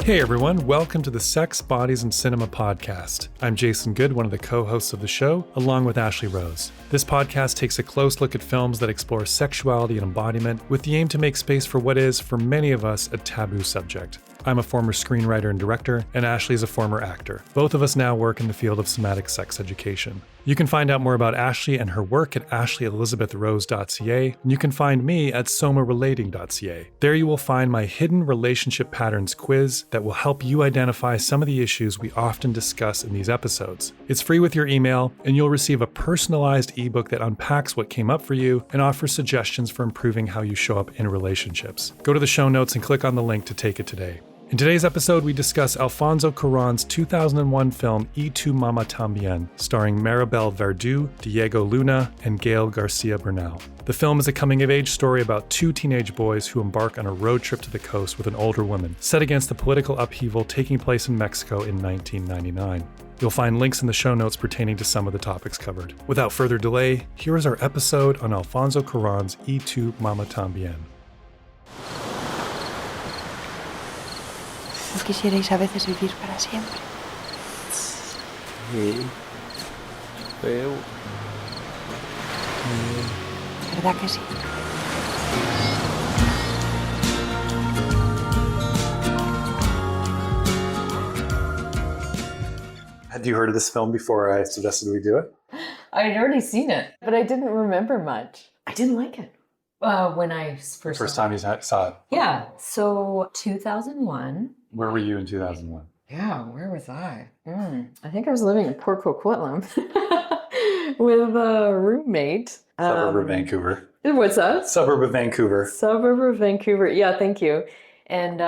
Hey everyone, welcome to the Sex, Bodies, and Cinema podcast. I'm Jason Good, one of the co-hosts of the show, along with Ashley Rose. This podcast takes a close look at films that explore sexuality and embodiment with the aim to make space for what is, for many of us, a taboo subject. I'm a former screenwriter and director, and Ashley is a former actor. Both of us now work in the field of somatic sex education. You can find out more about Ashley and her work at ashleyelizabethrose.ca, and you can find me at somarelating.ca. There you will find my hidden relationship patterns quiz that will help you identify some of the issues we often discuss in these episodes. It's free with your email, and you'll receive a personalized ebook that unpacks what came up for you and offers suggestions for improving how you show up in relationships. Go to the show notes and click on the link to take it today. In today's episode, we discuss Alfonso Cuarón's 2001 film Tu Mamá También, starring Maribel Verdú, Diego Luna, and Gael García Bernal. The film is a coming-of-age story about two teenage boys who embark on a road trip to the coast with an older woman, set against the political upheaval taking place in Mexico in 1999. You'll find links in the show notes pertaining to some of the topics covered. Without further delay, here is our episode on Alfonso Cuarón's Tu Mamá También. ¿No quisierais a veces vivir para siempre? Sí. Pero... ¿Verdad que sí? Had you heard of this film before I suggested we do it? I had already seen it, but I didn't remember much. I didn't like it when I first time you saw it. Yeah, so 2001. Where were you in 2001? Yeah, where was I? I think I was living in Port Coquitlam with a roommate. Suburb of Vancouver. What's that? Suburb of Vancouver. Suburb of Vancouver. Yeah, thank you. And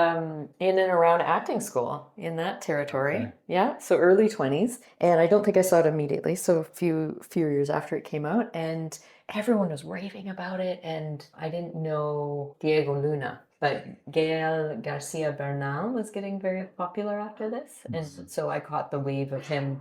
in and around acting school in that territory. Okay. Yeah, so early 20s. And I don't think I saw it immediately, so a few years after it came out. And everyone was raving about it, and I didn't know Diego Luna. But Gael García Bernal was getting very popular after this. And so I caught the wave of him.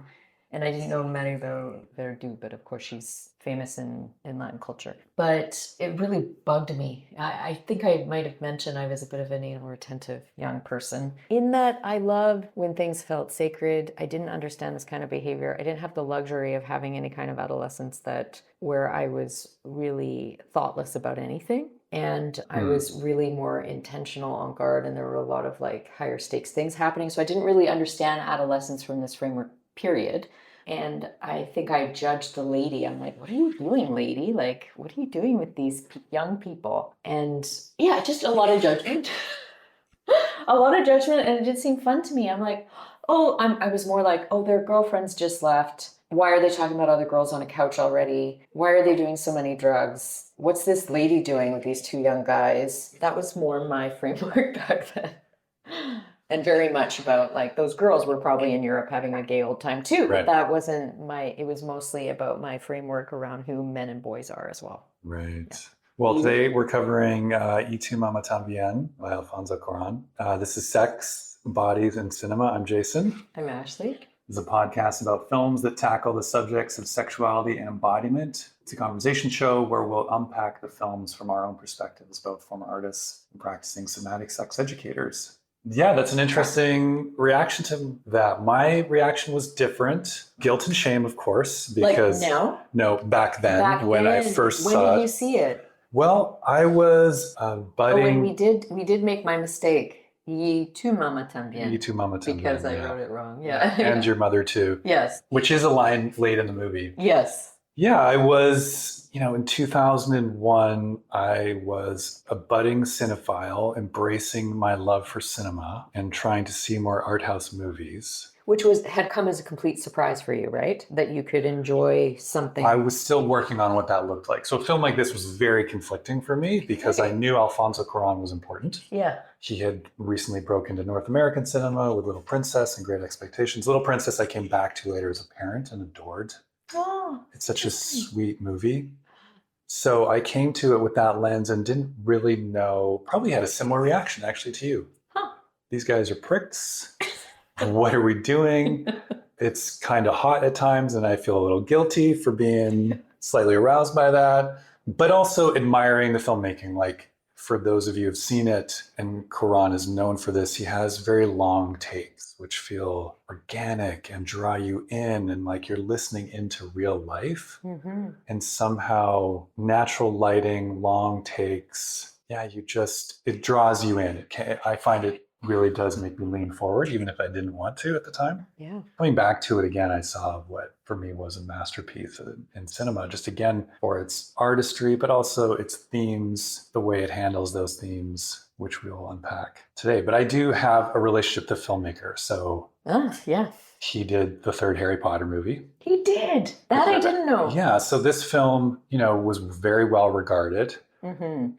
And I didn't know Maribel Verdú, but of course she's famous in Latin culture. But it really bugged me. I think I might have mentioned I was a bit of an anal retentive young person. In that I loved when things felt sacred. I didn't understand this kind of behavior. I didn't have the luxury of having any kind of adolescence where I was really thoughtless about anything. And I was really more intentional, on guard, and there were a lot of higher stakes things happening. So I didn't really understand adolescence from this framework, period. And I think I judged the lady. I'm like, what are you doing, lady? What are you doing with these young people? And yeah, just a lot of judgment. A lot of judgment, and it did seem fun to me. I'm like, I was more like, their girlfriends just left. Why are they talking about other girls on a couch already? Why are they doing so many drugs? What's this lady doing with these two young guys? That was more my framework back then. And very much about those girls were probably in Europe having a gay old time too. Right. That wasn't it was mostly about my framework around who men and boys are as well. Right. Yeah. Well, today we're covering Tu Mamá También by Alfonso Cuarón. This is Sex, Bodies, and Cinema. I'm Jason. I'm Ashley. It's a podcast about films that tackle the subjects of sexuality and embodiment. It's a conversation show where we'll unpack the films from our own perspective as both former artists and practicing somatic sex educators. Yeah, that's an interesting reaction to that. My reaction was different. Guilt and shame, of course, because now? No, back then I first saw it. When did you see it? Well, I was budding. We did make my mistake. Tu Mamá También. Tu Mamá También. Because I wrote it wrong. Yeah. And your mother too. Yes. Which is a line late in the movie. Yes. Yeah, I was, in 2001, I was a budding cinephile, embracing my love for cinema and trying to see more art house movies. Which had come as a complete surprise for you, right? That you could enjoy something. I was still working on what that looked like. So a film like this was very conflicting for me because I knew Alfonso Cuarón was important. Yeah. He had recently broken into North American cinema with Little Princess and Great Expectations. Little Princess I came back to later as a parent and adored. Oh, it's such a sweet movie. So I came to it with that lens and didn't really know, probably had a similar reaction actually to you. Huh. These guys are pricks. What are we doing? It's kind of hot at times and I feel a little guilty for being slightly aroused by that, but also admiring the filmmaking. for those of you who've seen it, and Cuarón is known for this, he has very long takes, which feel organic and draw you in and like you're listening into real life. And somehow natural lighting, long takes, it draws you in. I find it really does make me lean forward, even if I didn't want to at the time. Yeah. Coming back to it again, I saw what for me was a masterpiece in cinema, just again for its artistry, but also its themes, the way it handles those themes, which we'll unpack today. But I do have a relationship to the filmmaker. So he did the third Harry Potter movie. He did. That I didn't know. Yeah. So this film, was very well regarded.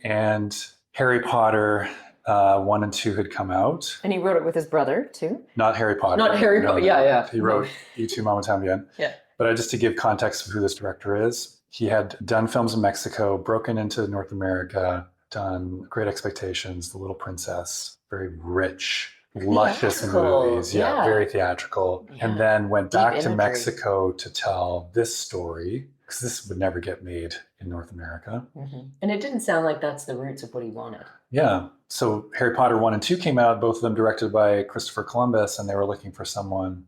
And Harry Potter 1 and 2 had come out. And he wrote it with his brother too. Not Harry Potter. Not Harry Potter. Yeah. He wrote Tu Mamá También. Yeah. But just to give context of who this director is, he had done films in Mexico, broken into North America, done Great Expectations, The Little Princess, very rich, luscious movies. Yeah, very theatrical. Yeah. And then went back to Mexico to tell this story, because this would never get made in North America. And it didn't sound like that's the roots of what he wanted. Yeah. So Harry Potter 1 and 2 came out, both of them directed by Christopher Columbus, and they were looking for someone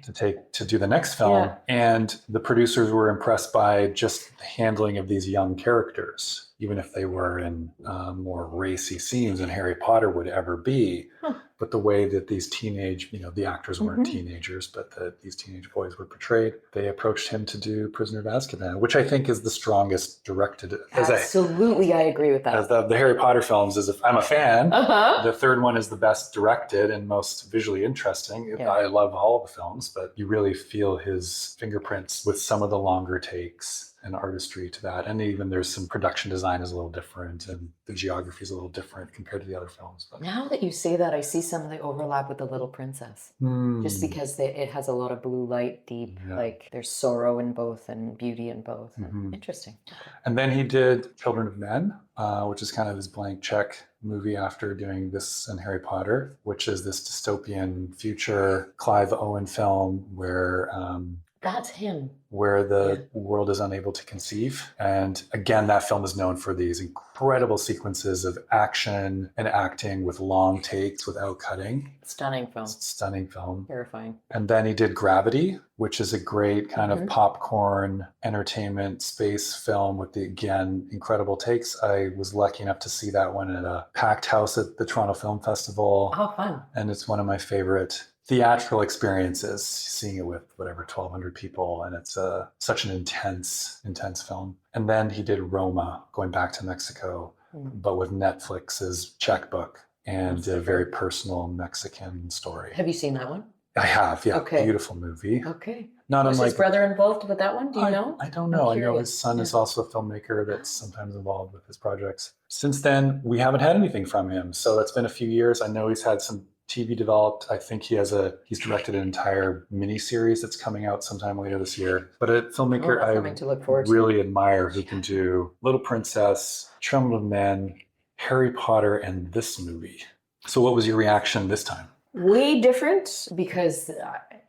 to do the next film. Yeah. And the producers were impressed by just the handling of these young characters, even if they were in more racy scenes than Harry Potter would ever be. But the way that these teenage, the actors weren't teenagers, but these teenage boys were portrayed, they approached him to do Prisoner of Azkaban, which I think is the strongest directed. Absolutely, I agree with that. As the Harry Potter films, I'm a fan. The third one is the best directed and most visually interesting. Yeah. I love all of the films, but you really feel his fingerprints with some of the longer takes and artistry to that. And even there's some production design is a little different and the geography is a little different compared to the other films. But now that you say that, I see some of the overlap with The Little Princess. Just because it has a lot of blue light, deep, like there's sorrow in both and beauty in both. Interesting. And then he did Children of Men, which is kind of his blank check movie after doing this and Harry Potter, which is this dystopian future Clive Owen film where that's him. Where the world is unable to conceive. And again, that film is known for these incredible sequences of action and acting with long takes without cutting. Stunning film. Stunning film. Terrifying. And then he did Gravity, which is a great kind of popcorn entertainment space film with again, incredible takes. I was lucky enough to see that one at a packed house at the Toronto Film Festival. Oh, fun. And it's one of my favorite theatrical experiences, seeing it with 1,200 people, and it's such an intense film. And then he did Roma, going back to Mexico, but with Netflix's checkbook and a very personal Mexican story. Have you seen that one? I have, yeah. Okay. Beautiful movie. Okay. Not Was unlike his brother involved with that one? Do you know? I don't know. I know his son is also a filmmaker that's sometimes involved with his projects. Since then, we haven't had anything from him. So it's been a few years. I know he's had some TV developed. I think he's directed an entire miniseries that's coming out sometime later this year. But a filmmaker I really admire who can do Little Princess, Children of Men, Harry Potter, and this movie. So what was your reaction this time? Way different because,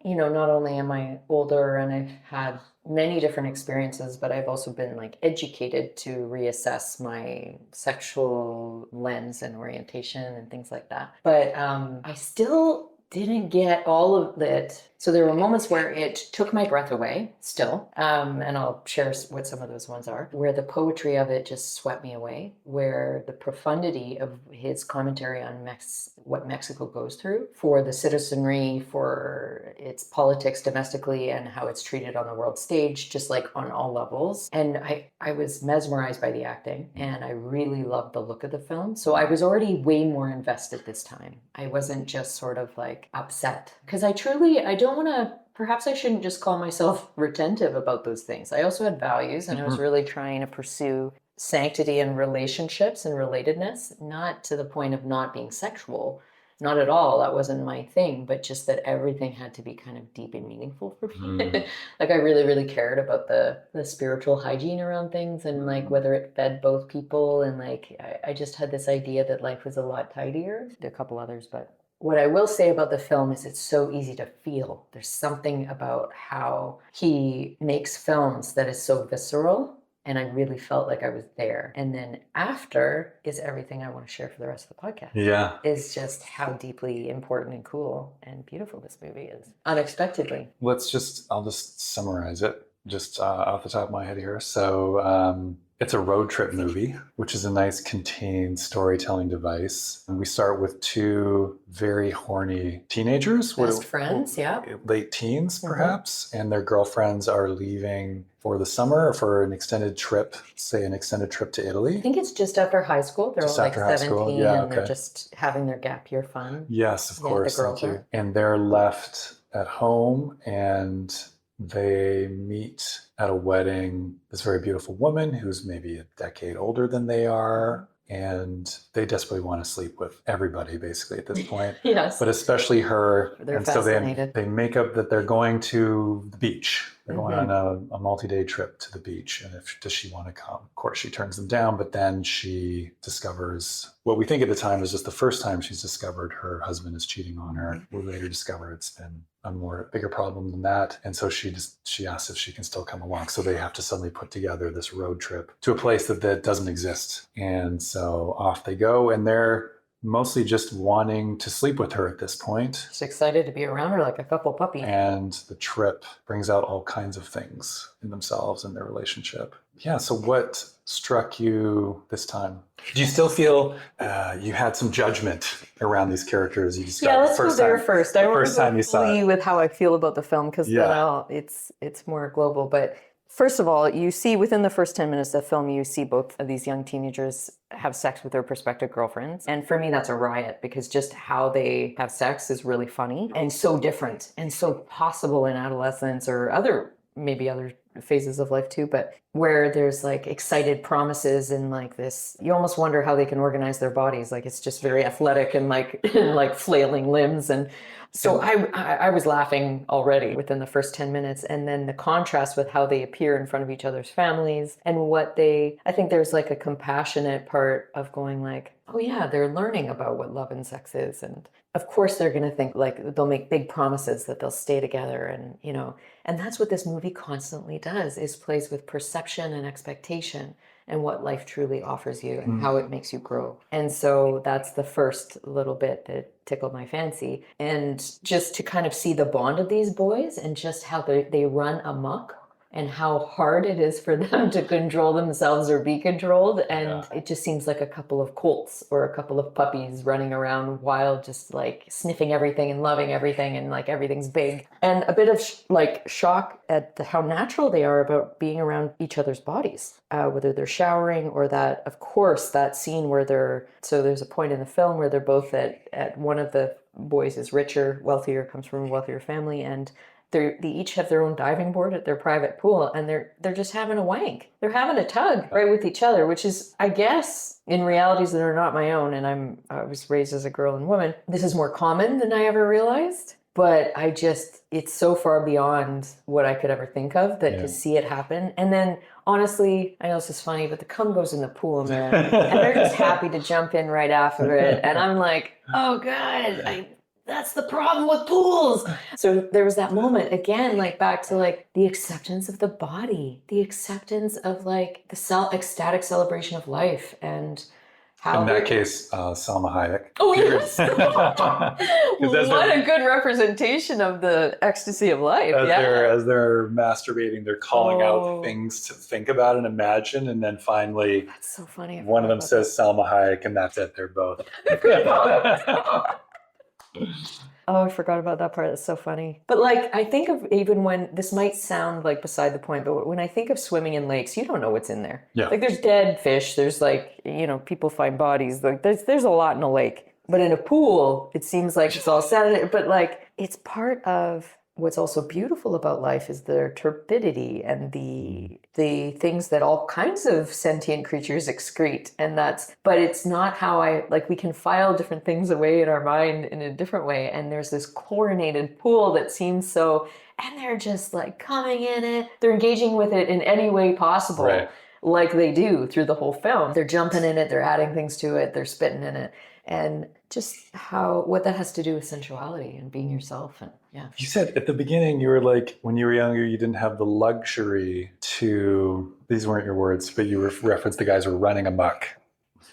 not only am I older and I've had many different experiences, but I've also been educated to reassess my sexual lens and orientation and things like that. But I still didn't get all of it. So there were moments where it took my breath away still. And I'll share what some of those ones are, where the poetry of it just swept me away, where the profundity of his commentary on what Mexico goes through for the citizenry, for its politics domestically and how it's treated on the world stage, just on all levels. And I was mesmerized by the acting and I really loved the look of the film. So I was already way more invested this time. I wasn't just sort of upset because I don't want to, perhaps I shouldn't just call myself retentive about those things. I also had values and I was really trying to pursue sanctity in relationships and relatedness, not to the point of not being sexual, not at all. That wasn't my thing, but just that everything had to be kind of deep and meaningful for me. I really, really cared about the spiritual hygiene around things and whether it fed both people. And I just had this idea that life was a lot tidier. There are a couple others, but what I will say about the film is it's so easy to feel. There's something about how he makes films that is so visceral And I really felt like I was there. And then after is everything I want to share for the rest of the podcast. Yeah. Is just how deeply important and cool and beautiful this movie is. Unexpectedly. I'll just summarize it just off the top of my head here. So it's a road trip movie, which is a nice contained storytelling device. And we start with two very horny teenagers. Best friends, yeah. Late teens, perhaps. And their girlfriends are leaving for the summer or for an extended trip, say an extended trip to Italy. I think it's just after high school. They're Just all like after high 17 school, yeah, and they're okay. just having their gap year fun. Yes, of Yeah, course. the girls Thank you. are. And they're left at home and they meet at a wedding this very beautiful woman who's maybe a decade older than they are. And they desperately want to sleep with everybody, basically, at this point. Yes. But especially her. They're and fascinated. So they make up that they're going to the beach. They're going on a multi-day trip to the beach. And does she want to come? Of course, she turns them down, but then she discovers what we think at the time is just the first time she's discovered her husband is cheating on her. We later discover it's been a bigger problem than that. And so she asks if she can still come along. So they have to suddenly put together this road trip to a place that doesn't exist. And so off they go, and they're mostly just wanting to sleep with her at this point. Just excited to be around her like a couple puppies. And the trip brings out all kinds of things in themselves and their relationship. Yeah, so what struck you this time? Do you still feel you had some judgment around these characters you described? Yeah, let's go there first. I won't go fully with how I feel about the film because it's more global. But first of all, you see within the first 10 minutes of the film, you see both of these young teenagers have sex with their prospective girlfriends. And for me, that's a riot because just how they have sex is really funny and so different and so possible in adolescence or maybe other phases of life too, but where there's like excited promises and like this, you almost wonder how they can organize their bodies. Like it's just very athletic and like flailing limbs. And so I was laughing already within the first 10 minutes. And then the contrast with how they appear in front of each other's families and I think there's like a compassionate part of going like, oh yeah, they're learning about what love and sex is. And of course they're going to think like they'll make big promises that they'll stay together and, and that's what this movie constantly does is plays with perception and expectation and what life truly offers you and how it makes you grow. And so that's the first little bit that tickled my fancy. And just to kind of see the bond of these boys and just how they run amok and how hard it is for them to control themselves or be controlled. And it just seems like a couple of colts or a couple of puppies running around wild, just like sniffing everything and loving everything and like everything's big. And a bit of shock at how natural they are about being around each other's bodies, whether they're showering or that, of course, that scene where there's a point in the film where they're both at one of the boys is richer, wealthier, comes from a wealthier family, and they each have their own diving board at their private pool, and they're just having a wank. They're having a tug right with each other, which is, I guess, in realities that are not my own, and I was raised as a girl and woman, this is more common than I ever realized. But it's so far beyond what I could ever think of that to see it happen. And then, honestly, I know this is funny, but the cum goes in the pool, man. And they're just happy to jump in right after it. And I'm like, oh, God, that's the problem with pools. So there was that moment again, like back to like the acceptance of the body, the acceptance of like the ecstatic celebration of life and how in that case, Salma Hayek. Oh, yes. What a good representation of the ecstasy of life. As they're masturbating, they're calling out things to think about and imagine. And then finally, that's so funny. One of them says Salma Hayek, and that's it. They're both. Oh, I forgot about that part. That's so funny. But like, I think of even when this might sound like beside the point, but when I think of swimming in lakes, you don't know what's in there. Yeah. Like there's dead fish. There's like, people find bodies. Like there's a lot in a lake. But in a pool, it seems like it's all set. But like, it's part of what's also beautiful about life is their turbidity and the things that all kinds of sentient creatures excrete. But it's not how we can file different things away in our mind in a different way. And there's this chlorinated pool that seems so, and they're just like coming in it. They're engaging with it in any way possible. Right. Like they do through the whole film. They're jumping in it, they're adding things to it, they're spitting in it. And just what that has to do with sensuality and being yourself. And you said at the beginning, you were like, when you were younger, you didn't have the luxury to These weren't your words, but you referenced the guys were running amok.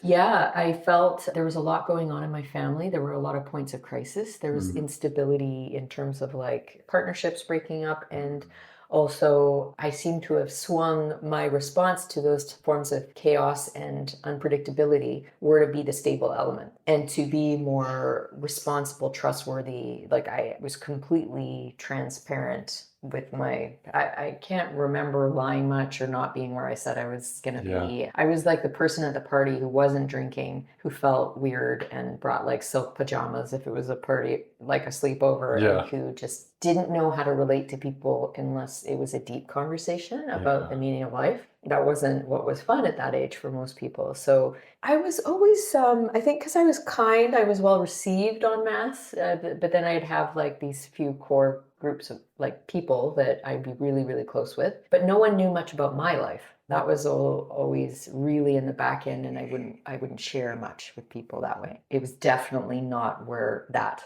Yeah, I felt there was a lot going on in my family. There were a lot of points of crisis. There was instability in terms of like partnerships breaking up. And also, I seem to have swung my response to those forms of chaos and unpredictability were to be the stable element and to be more responsible, trustworthy. Like I was completely transparent with I can't remember lying much or not being where I said I was going to be. I was like the person at the party who wasn't drinking, who felt weird and brought like silk pajamas if it was a party, like a sleepover, and who just didn't know how to relate to people unless it was a deep conversation about the meaning of life. That wasn't what was fun at that age for most people. So I was always, I think because I was kind, I was well received en masse, but then I'd have like these few core groups of like people that I'd be really, really close with, but no one knew much about my life. That was always really in the back end, and I wouldn't share much with people that way. It was definitely not where that,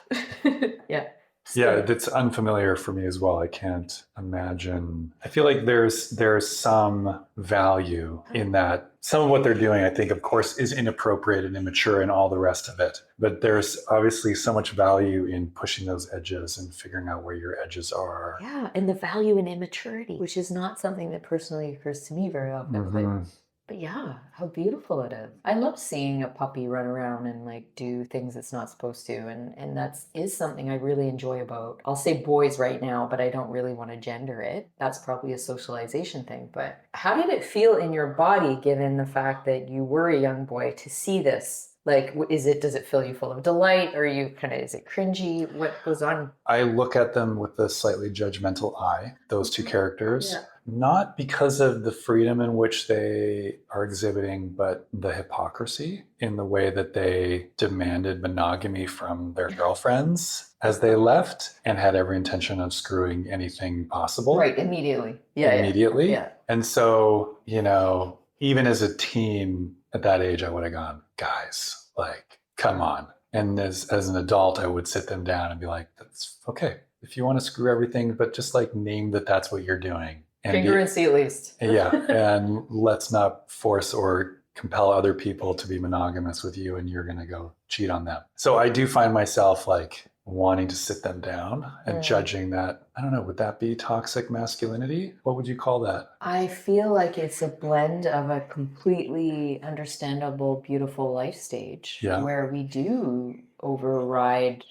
yeah. Yeah, it's unfamiliar for me as well. I can't imagine. I feel like there's some value in that. Some of what they're doing, I think, of course, is inappropriate and immature and all the rest of it. But there's obviously so much value in pushing those edges and figuring out where your edges are. Yeah, and the value in immaturity, which is not something that personally occurs to me very often. But yeah, how beautiful it is. I love seeing a puppy run around and like do things it's not supposed to. And that is something I really enjoy about, I'll say boys right now, but I don't really want to gender it. That's probably a socialization thing. But how did it feel in your body, given the fact that you were a young boy, to see this? Like, does it fill you full of delight? Or are you is it cringy? What goes on? I look at them with a slightly judgmental eye, those two characters. Yeah. Not because of the freedom in which they are exhibiting, but the hypocrisy in the way that they demanded monogamy from their girlfriends as they left and had every intention of screwing anything possible. Right, immediately. Immediately. Yeah. And so, even as a teen at that age, I would have gone, guys, like, come on. And as an adult, I would sit them down and be like, that's okay. If you want to screw everything, but just like name that that's what you're doing. Congruency at least. Yeah. And let's not force or compel other people to be monogamous with you and you're going to go cheat on them. So I do find myself like wanting to sit them down and judging that. I don't know, would that be toxic masculinity? What would you call that? I feel like it's a blend of a completely understandable, beautiful life stage where we do override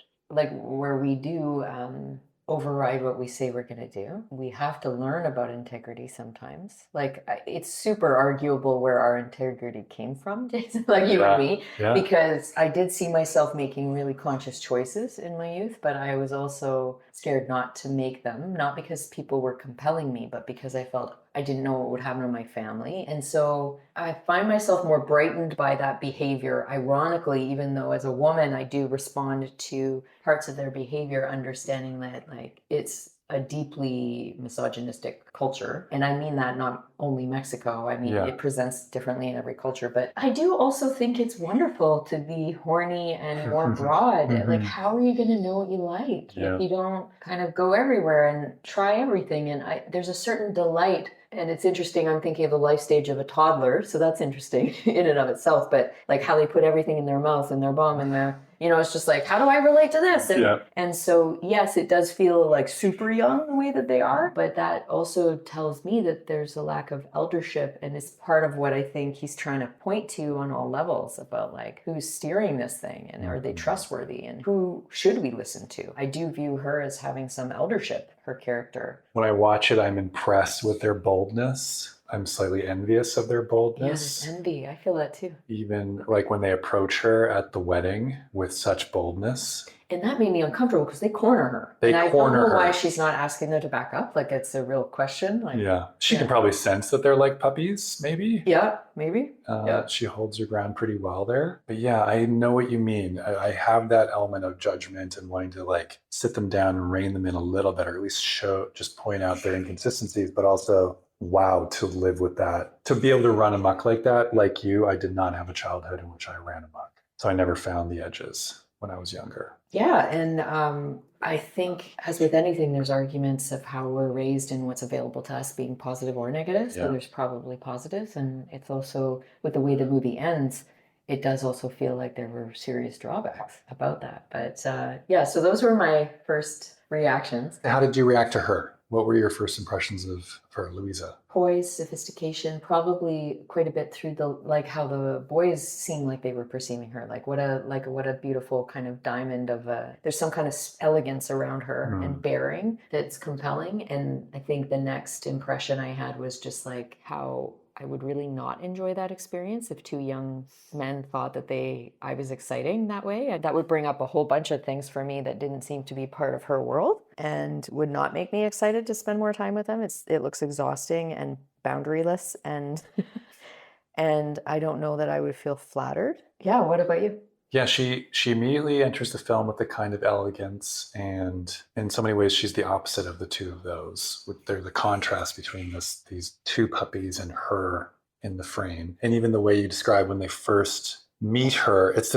what we say we're going to do. We have to learn about integrity sometimes. Like, it's super arguable where our integrity came from, Jason, like you and me, because I did see myself making really conscious choices in my youth, but I was also scared not to make them, not because people were compelling me, but because I felt I didn't know what would happen to my family. And so I find myself more brightened by that behavior. Ironically, even though as a woman, I do respond to parts of their behavior, understanding that like it's a deeply misogynistic culture. And I mean that not only Mexico. I mean, it presents differently in every culture. But I do also think it's wonderful to be horny and more broad. Like, how are you going to know what you like if you don't kind of go everywhere and try everything? And there's a certain delight. And it's interesting, I'm thinking of the life stage of a toddler, so that's interesting in and of itself, but like how they put everything in their mouth and their bum and their, it's just like, how do I relate to this? And so, yes, it does feel like super young the way that they are, but that also tells me that there's a lack of eldership, and it's part of what I think he's trying to point to on all levels about like who's steering this thing and are they trustworthy and who should we listen to? I do view her as having some eldership, her character. When I watch it, I'm impressed with their boldness. I'm slightly envious of their boldness. Yes, envy. I feel that too. Even like when they approach her at the wedding with such boldness. And that made me uncomfortable because they corner her. I don't know why she's not asking them to back up. Like, it's a real question. Like, she can probably sense that they're like puppies, maybe. Yeah, maybe. She holds her ground pretty well there. But yeah, I know what you mean. I have that element of judgment and wanting to like sit them down and rein them in a little bit, or at least just point out their inconsistencies, but also, wow, to live with that. To be able to run amok like that, like you, I did not have a childhood in which I ran amok. So I never found the edges. when I was younger. Yeah, and I think, as with anything, there's arguments of how we're raised and what's available to us being positive or negative. So there's probably positives, and it's also, with the way the movie ends, it does also feel like there were serious drawbacks about that. But yeah, so those were my first reactions. How did you react to her? What were your first impressions of her, Luisa? Poise, sophistication, probably quite a bit through the, like, how the boys seemed like they were perceiving her. Like what a beautiful kind of diamond of there's some kind of elegance around her and bearing that's compelling. And I think the next impression I had was just like how I would really not enjoy that experience if two young men thought that I was exciting that way. That would bring up a whole bunch of things for me that didn't seem to be part of her world and would not make me excited to spend more time with them. It looks exhausting and boundaryless, and and I don't know that I would feel flattered. Yeah, what about you? Yeah, she immediately enters the film with a kind of elegance, and in so many ways she's the opposite of the two of those. There's the contrast between these two puppies and her in the frame. And even the way you describe when they first meet her, it's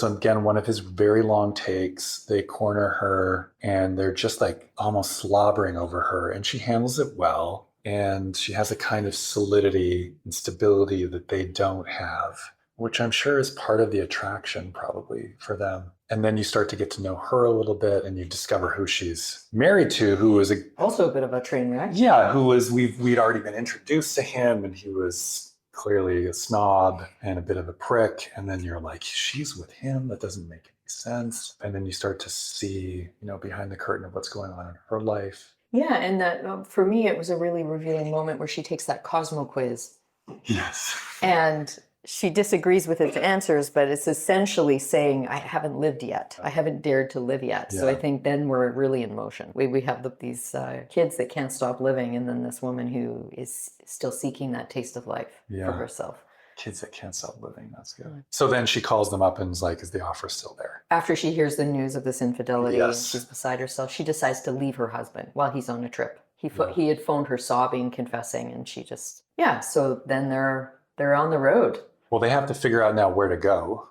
again one of his very long takes. They corner her and they're just like almost slobbering over her, and she handles it well. And she has a kind of solidity and stability that they don't have, which I'm sure is part of the attraction probably for them. And then you start to get to know her a little bit, and you discover who she's married to, who was also a bit of a train wreck. Yeah, we'd already been introduced to him, and he was clearly a snob and a bit of a prick. And then you're like, she's with him? That doesn't make any sense. And then you start to see, behind the curtain of what's going on in her life. Yeah, and that for me, it was a really revealing moment where she takes that Cosmo quiz. Yes. And she disagrees with its answers, but it's essentially saying, I haven't lived yet. I haven't dared to live yet. Yeah. So I think then we're really in motion. We have these kids that can't stop living, and then this woman who is still seeking that taste of life for herself. Kids that can't stop living, that's good. So then she calls them up and is like, is the offer still there? After she hears the news of this infidelity, and she's beside herself, she decides to leave her husband while he's on a trip. He had phoned her sobbing, confessing, and she just, so then they're on the road. Well, they have to figure out now where to go.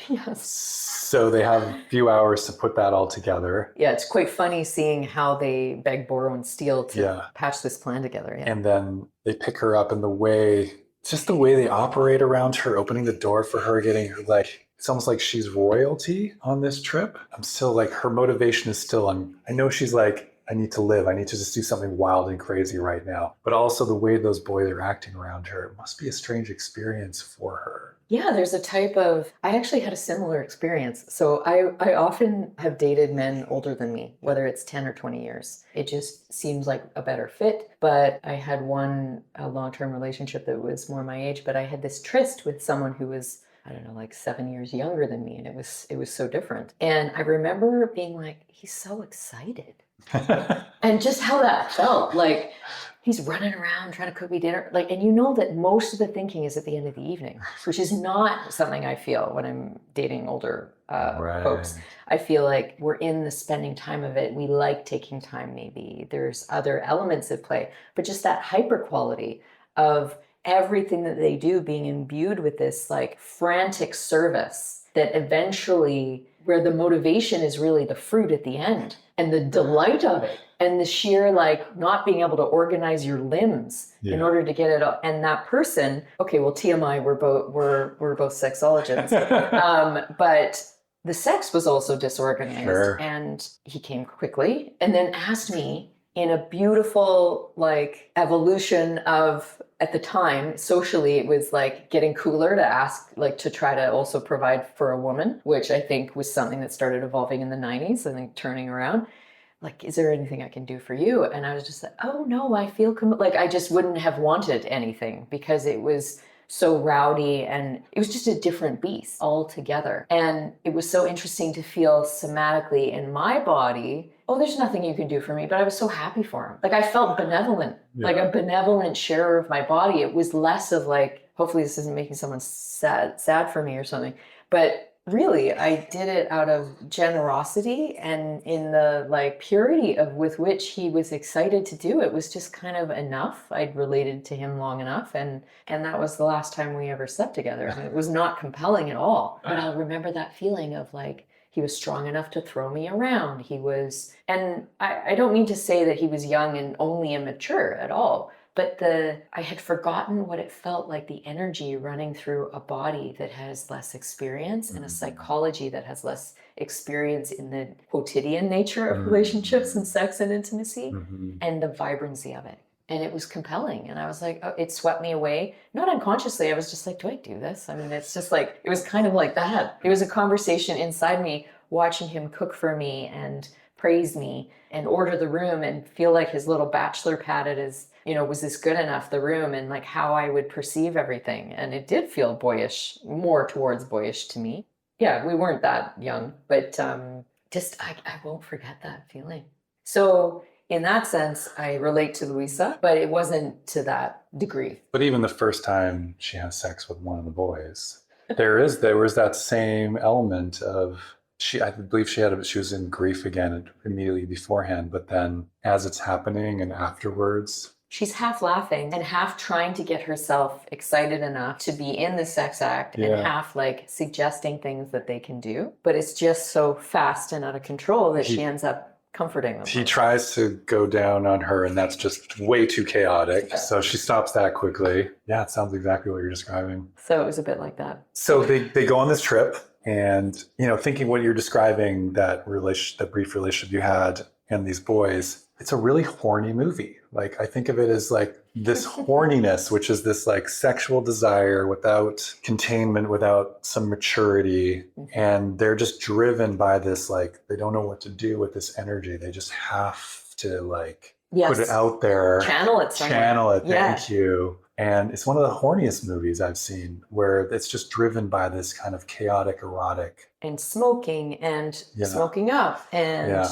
Yes. So they have a few hours to put that all together. Yeah, it's quite funny seeing how they beg, borrow, and steal to patch this plan together. Yeah. And then they pick her up, and the way they operate around her, opening the door for her, getting her, like, it's almost like she's royalty on this trip. I'm still like, her motivation is still I know she's like, I need to live. I need to just do something wild and crazy right now. But also the way those boys are acting around her, it must be a strange experience for her. Yeah, there's a type of, I actually had a similar experience. So I often have dated men older than me, whether it's 10 or 20 years. It just seems like a better fit. But I had a long-term relationship that was more my age, but I had this tryst with someone who was, I don't know, like 7 years younger than me. And it was so different. And I remember being like, he's so excited. And just how that felt, like he's running around trying to cook me dinner, like, and that most of the thinking is at the end of the evening, which is not something I feel when I'm dating older folks. I feel like we're in the spending time of it. We like taking time. Maybe there's other elements at play, but just that hyper quality of everything that they do being imbued with this like frantic service that eventually, where the motivation is really the fruit at the end and the delight of it and the sheer like not being able to organize your limbs in order to get it up. And that person, okay, well, TMI, we're both sexologists, but the sex was also disorganized. And he came quickly and then asked me in a beautiful like evolution of, at the time, socially, it was like getting cooler to ask, like to try to also provide for a woman, which I think was something that started evolving in the 90s, I think turning around. Like, is there anything I can do for you? And I was just like, oh no, I feel like I just wouldn't have wanted anything because it was so rowdy and it was just a different beast altogether. And it was so interesting to feel somatically in my body, oh, there's nothing you can do for me, but I was so happy for him. Like I felt benevolent, like a benevolent sharer of my body. It was less of like, hopefully this isn't making someone sad for me or something, but Really, I did it out of generosity and in the like purity of with which he was excited to do it was just kind of enough. I'd related to him long enough and that was the last time we ever slept together. And it was not compelling at all. But I'll remember that feeling of like he was strong enough to throw me around. He was, and I don't mean to say that he was young and only immature at all. But I had forgotten what it felt like, the energy running through a body that has less experience and a psychology that has less experience in the quotidian nature of relationships and sex and intimacy and the vibrancy of it. And it was compelling. And I was like, oh, it swept me away. Not unconsciously. I was just like, do I do this? I mean, it's just like, it was kind of like that. It was a conversation inside me, watching him cook for me and praise me and order the room and feel like his little bachelor pad at his, was this good enough, the room, and like how I would perceive everything. And it did feel boyish, more towards boyish to me. Yeah, we weren't that young, but I won't forget that feeling. So in that sense, I relate to Luisa, but it wasn't to that degree. But even the first time she has sex with one of the boys, there was that same element of, I believe she was in grief again immediately beforehand, but then as it's happening and afterwards, she's half laughing and half trying to get herself excited enough to be in the sex act and half like suggesting things that they can do. But it's just so fast and out of control that she ends up comforting them. He tries to go down on her and that's just way too chaotic. So she stops that quickly. Yeah, it sounds exactly what you're describing. So it was a bit like that. So they go on this trip and, thinking what you're describing, that brief relationship you had and these boys, it's a really horny movie. Like, I think of it as like this horniness, which is this like sexual desire without containment, without some maturity. And they're just driven by this, like, they don't know what to do with this energy. They just have to like put it out there. Channel it somewhere. Channel it, thank you. And it's one of the horniest movies I've seen where it's just driven by this kind of chaotic, erotic. And smoking and smoking up and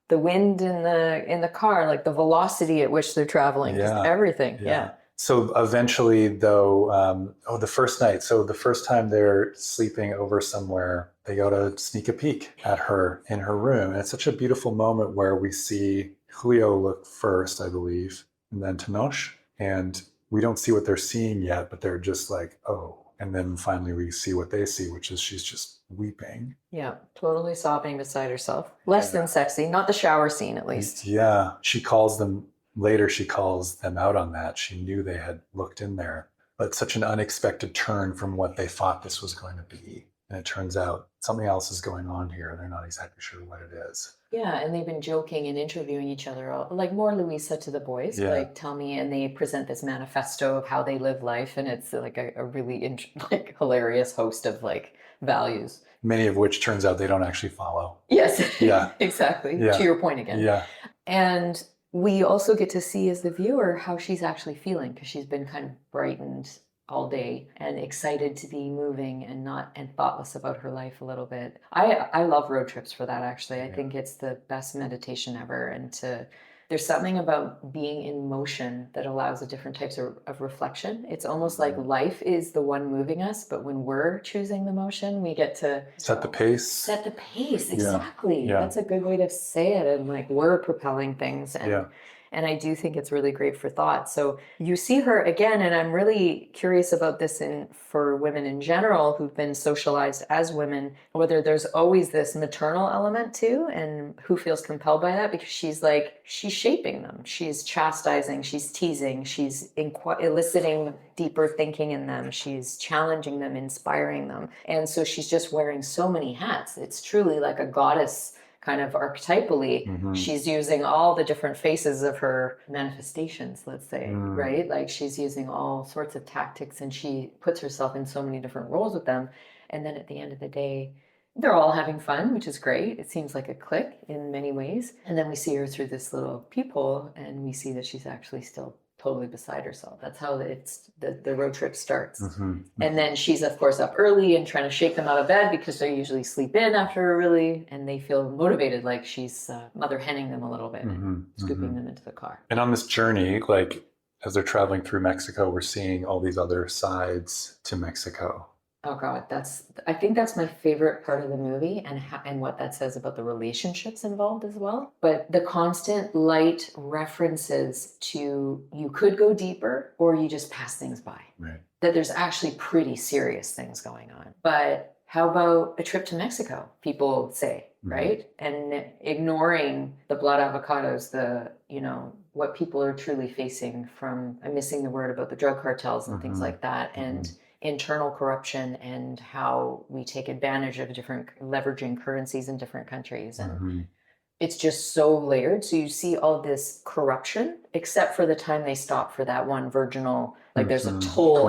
the wind in the car, like the velocity at which they're traveling, just everything. Yeah. So eventually, though, the first night. So the first time they're sleeping over somewhere, they go to sneak a peek at her in her room. And it's such a beautiful moment where we see Julio look first, I believe, and then Tenoch. And we don't see what they're seeing yet, but they're just like, oh. And then finally we see what they see, which is she's just weeping. Yeah, totally sobbing beside herself. Less than sexy, not the shower scene at least. Yeah, she calls them out on that. She knew they had looked in there, but such an unexpected turn from what they thought this was going to be. And it turns out something else is going on here. They're not exactly sure what it is. Yeah, and they've been joking and interviewing each other, like more Luisa to the boys, like tell me, and they present this manifesto of how they live life, and it's like a really hilarious host of like values. Many of which turns out they don't actually follow. Yes, exactly. Yeah. To your point again. Yeah. And we also get to see as the viewer how she's actually feeling, because she's been kind of brightened all day and excited to be moving and thoughtless about her life a little bit. I love road trips for that, actually. I think it's the best meditation ever. And there's something about being in motion that allows a different types of reflection. It's almost like life is the one moving us, but when we're choosing the motion, we get to set the pace. Set the pace, exactly. Yeah. That's a good way to say it. And like we're propelling things. And I do think it's really great for thought. So you see her again, and I'm really curious about this for women in general who've been socialized as women, whether there's always this maternal element too, and who feels compelled by that, because she's shaping them. She's chastising, she's teasing, she's eliciting deeper thinking in them. She's challenging them, inspiring them. And so she's just wearing so many hats. It's truly like a goddess kind of archetypally. She's using all the different faces of her manifestations, let's say, right? Like she's using all sorts of tactics and she puts herself in so many different roles with them. And then at the end of the day, they're all having fun, which is great. It seems like a click in many ways. And then we see her through this little peephole and we see that she's actually still totally beside herself. That's how the road trip starts. And then she's of course up early and trying to shake them out of bed because they usually sleep in after and they feel motivated, like she's mother henning them a little bit and scooping them into the car. And on this journey, like as they're traveling through Mexico, we're seeing all these other sides to Mexico. Oh God, I think that's my favorite part of the movie, and what that says about the relationships involved as well. But the constant light references to you could go deeper or you just pass things by. Right. That there's actually pretty serious things going on. But how about a trip to Mexico? People say, right? And ignoring the blood avocados, what people are truly facing from, I'm missing the word, about the drug cartels and things like that. And internal corruption and how we take advantage of different leveraging currencies in different countries. And it's just so layered. So you see all this corruption, except for the time they stop for that one virginal, like there's a toll.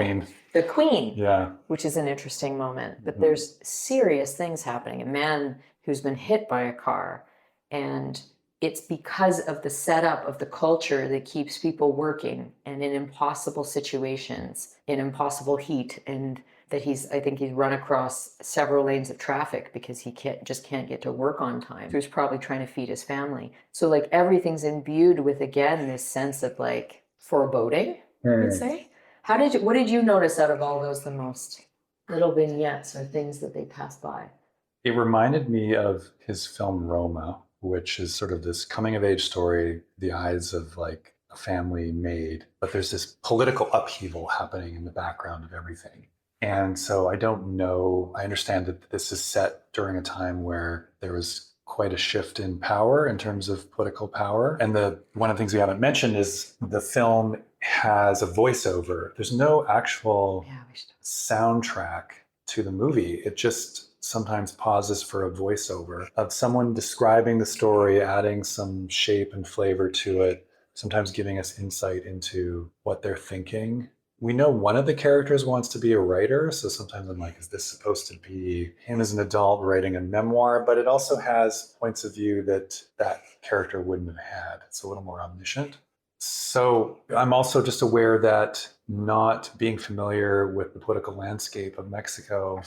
The queen, which is an interesting moment. But there's serious things happening. A man who's been hit by a car, and it's because of the setup of the culture that keeps people working and in impossible situations, in impossible heat, and that I think he's run across several lanes of traffic because he can't get to work on time. He was probably trying to feed his family. So like everything's imbued with, again, this sense of like foreboding, I would say. What did you notice out of all those the most? Little vignettes or things that they pass by? It reminded me of his film Roma, which is sort of this coming of age story, the eyes of like a family made, but there's this political upheaval happening in the background of everything. And so I don't know, I understand that this is set during a time where there was quite a shift in power in terms of political power. And one of the things we haven't mentioned is the film has a voiceover. There's no actual soundtrack to the movie. It just sometimes pauses for a voiceover of someone describing the story, adding some shape and flavor to it, sometimes giving us insight into what they're thinking. We know one of the characters wants to be a writer, so sometimes I'm like, is this supposed to be him as an adult writing a memoir? But it also has points of view that character wouldn't have had. It's a little more omniscient. So I'm also just aware that, not being familiar with the political landscape of Mexico,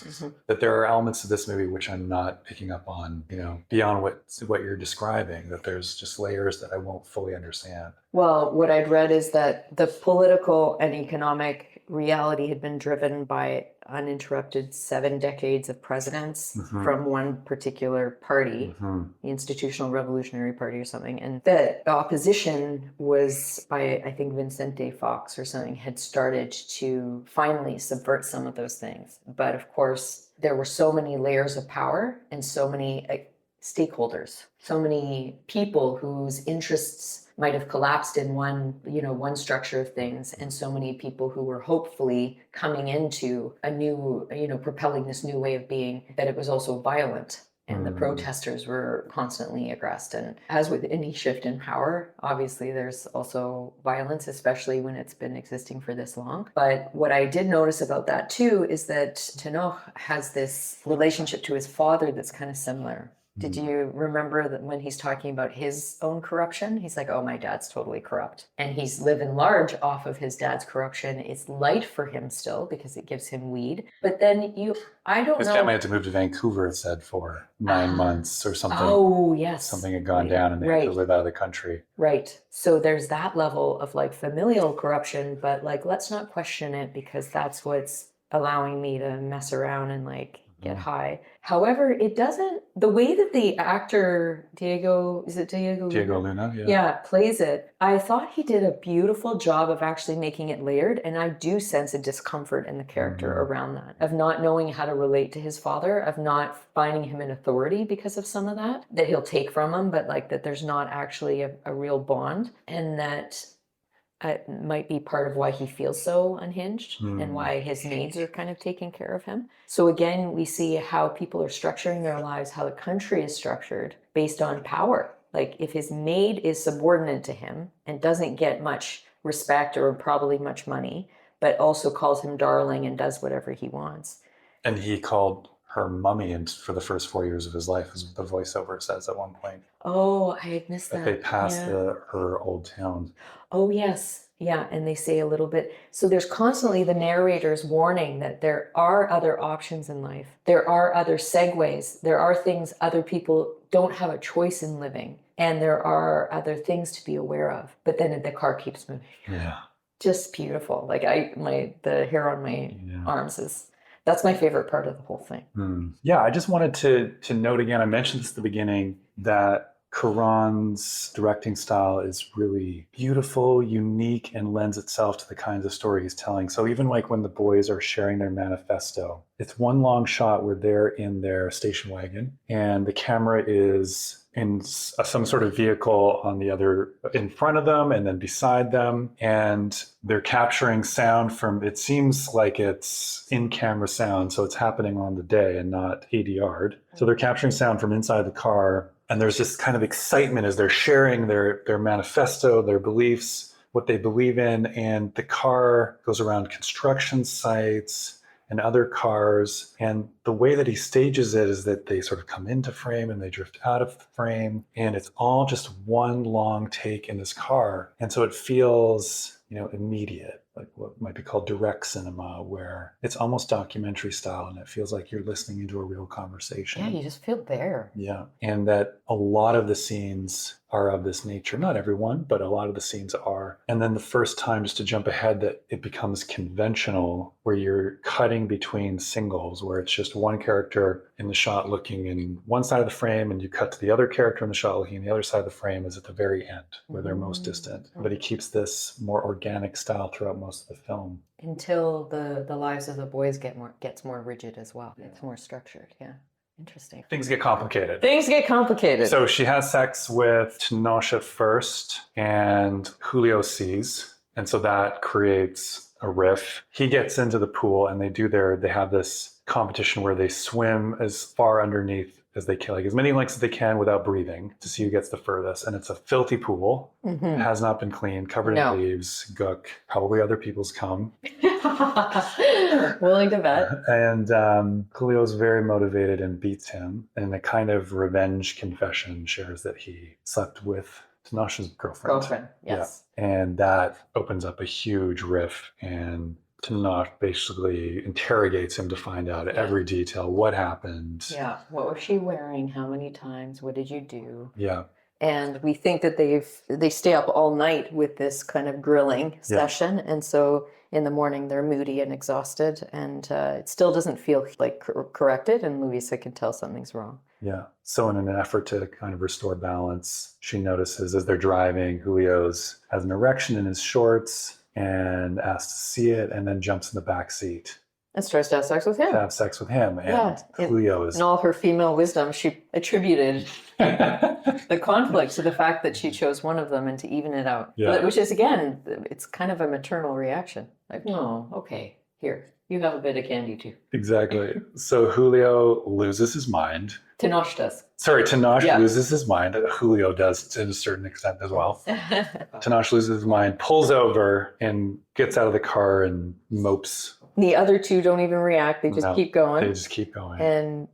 that there are elements of this movie which I'm not picking up on, beyond what you're describing, that there's just layers that I won't fully understand. Well, what I'd read is that the political and economic reality had been driven by uninterrupted 7 decades of presidents from one particular party, the Institutional Revolutionary Party or something. And the opposition was by, I think, Vicente Fox or something, had started to finally subvert some of those things. But of course, there were so many layers of power and so many stakeholders, so many people whose interests might have collapsed in one structure of things, and so many people who were hopefully coming into a new, propelling this new way of being, that it was also violent. And the protesters were constantly aggressed. And as with any shift in power, obviously there's also violence, especially when it's been existing for this long. But what I did notice about that too is that Tenoch has this relationship to his father that's kind of similar. Did you remember that when he's talking about his own corruption, he's like, oh, my dad's totally corrupt. And he's living large off of his dad's corruption. It's light for him still because it gives him weed. But then I don't know. His family had to move to Vancouver, it said, for 9 months or something. Oh, yes. Something had gone down and they had to live out of the country. Right. So there's that level of like familial corruption, but like, let's not question it because that's what's allowing me to mess around and like get high. However, it doesn't, the way that the actor Diego Luna, plays it, I thought he did a beautiful job of actually making it layered, and I do sense a discomfort in the character around that, of not knowing how to relate to his father, of not finding him an authority because of some of that he'll take from him, but like that there's not actually a real bond, and that it might be part of why he feels so unhinged and why his needs are kind of taking care of him. So again, we see how people are structuring their lives, how the country is structured based on power. Like if his maid is subordinate to him and doesn't get much respect or probably much money, but also calls him darling and does whatever he wants. And he called her mummy and for the first 4 years of his life, as the voiceover says at one point. Oh, I had missed that. They passed her old town. Oh, yes. Yeah, and they say a little bit. So there's constantly the narrators warning that there are other options in life. There are other segues. There are things other people don't have a choice in living. And there are other things to be aware of. But then the car keeps moving. Yeah. Just beautiful. Like the hair on my arms is... That's my favorite part of the whole thing. Yeah, I just wanted to note again, I mentioned this at the beginning, that Cuarón's directing style is really beautiful, unique, and lends itself to the kinds of story he's telling. So even like when the boys are sharing their manifesto, it's one long shot where they're in their station wagon and the camera is in some sort of vehicle on the other, in front of them and then beside them. And they're capturing sound from, it seems like it's in-camera sound. So it's happening on the day and not ADR'd. So they're capturing sound from inside the car. And there's this kind of excitement as they're sharing their manifesto, their beliefs, what they believe in. And the car goes around construction sites and other cars. And the way that he stages it is that they sort of come into frame and they drift out of the frame. And it's all just one long take in this car. And so it feels, immediate, like what might be called direct cinema, where it's almost documentary style and it feels like you're listening into a real conversation. Yeah, you just feel there. Yeah. And that a lot of the scenes are of this nature. Not everyone, but a lot of the scenes are. And then the first time, just to jump ahead, that it becomes conventional, where you're cutting between singles, where it's just one character in the shot looking in one side of the frame, and you cut to the other character in the shot looking in the other side of the frame is at the very end, where they're most distant. But he keeps this more organic style throughout most of the film. Until the lives of the boys gets more rigid as well. It's more structured, yeah. Interesting. Things get complicated. So she has sex with Tenoch at first, and Julio sees, and so that creates a riff. He gets into the pool, and they have this competition where they swim as far underneath as they can, like as many lengths as they can without breathing, to see who gets the furthest. And it's a filthy pool. It has not been cleaned, covered in leaves, gook, probably other people's cum. Willing to bet. And Julio's very motivated and beats him. And a kind of revenge confession shares that he slept with Tenoch's girlfriend. Yes. Yeah. And that opens up a huge riff, and Tenoch basically interrogates him to find out every detail, what happened. Yeah. What was she wearing? How many times? What did you do? Yeah. And we think that they stay up all night with this kind of grilling session. And so in the morning, they're moody and exhausted, and it still doesn't feel like corrected. And Luisa can tell something's wrong. Yeah. So in an effort to kind of restore balance, she notices as they're driving, Julio's has an erection in his shorts and asks to see it, and then jumps in the back seat. And starts to have sex with him. And Julio is... In all her female wisdom, she attributed the conflict to the fact that she chose one of them and to even it out. Yeah. Which is, again, it's kind of a maternal reaction. Like, no, okay, here, you have a bit of candy too. Exactly. So Julio loses his mind. Tenoch does. Tenoch loses his mind. Julio does to a certain extent as well. Tenoch loses his mind, pulls over, and gets out of the car and mopes. The other two don't even react. They just keep going. They just keep going. And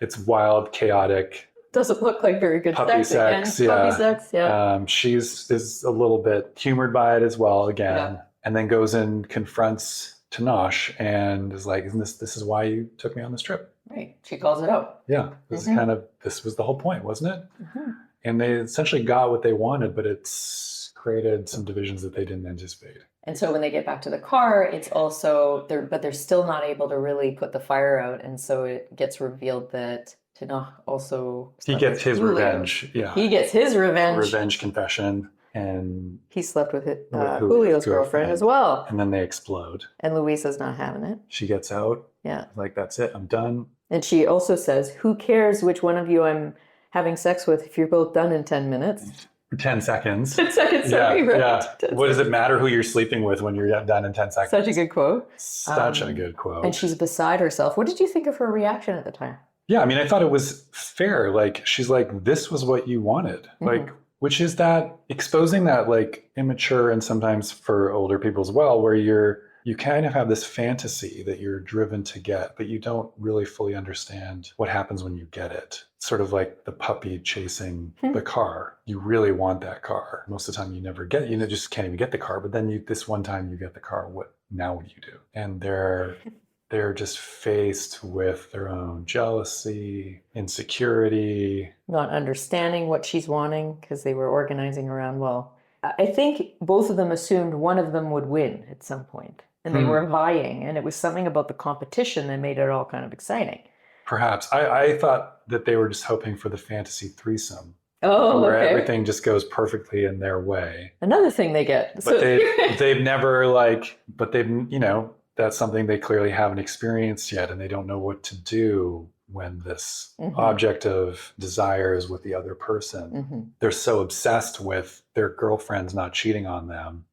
it's wild, chaotic. Doesn't look like very good puppy sex. Puppy sex, yeah. She's is a little bit humored by it as well again, and then goes and confronts Tenoch and is like, this is why you took me on this trip? Right. She calls it out. Yeah. This was the whole point, wasn't it? And they essentially got what they wanted, but it's created some divisions that they didn't anticipate. And so when they get back to the car, it's also, they're still not able to really put the fire out. And so it gets revealed that Tenoch also... He gets his revenge. Yeah. He gets his revenge. Revenge confession. And he slept with Julio's girlfriend as well. And then they explode. And Luisa's not having it. She gets out. Yeah. Like, that's it. I'm done. And she also says, who cares which one of you I'm having sex with if you're both done in 10 minutes? 10 seconds. 10 seconds, sorry. Yeah. What does it matter who you're sleeping with when you're done in 10 seconds? Such a good quote. Such a good quote. And she's beside herself. What did you think of her reaction at the time? Yeah, I mean, I thought it was fair. Like, she's like, this was what you wanted. Like, which is that exposing that like immature and sometimes for older people as well, where you kind of have this fantasy that you're driven to get, but you don't really fully understand what happens when you get it. Sort of like the puppy chasing the car. You really want that car. Most of the time you never get it. You just can't even get the car. But then this one time you get the car, what do you do? And they're just faced with their own jealousy, insecurity. Not understanding what she's wanting because they were organizing around, I think both of them assumed one of them would win at some point. and they were vying, and it was something about the competition that made it all kind of exciting. Perhaps. I thought that they were just hoping for the fantasy threesome. Oh, where okay. everything just goes perfectly in their way. Another thing they get. But they've never that's something they clearly haven't experienced yet, and they don't know what to do when this object of desire is with the other person. They're so obsessed with their girlfriends not cheating on them.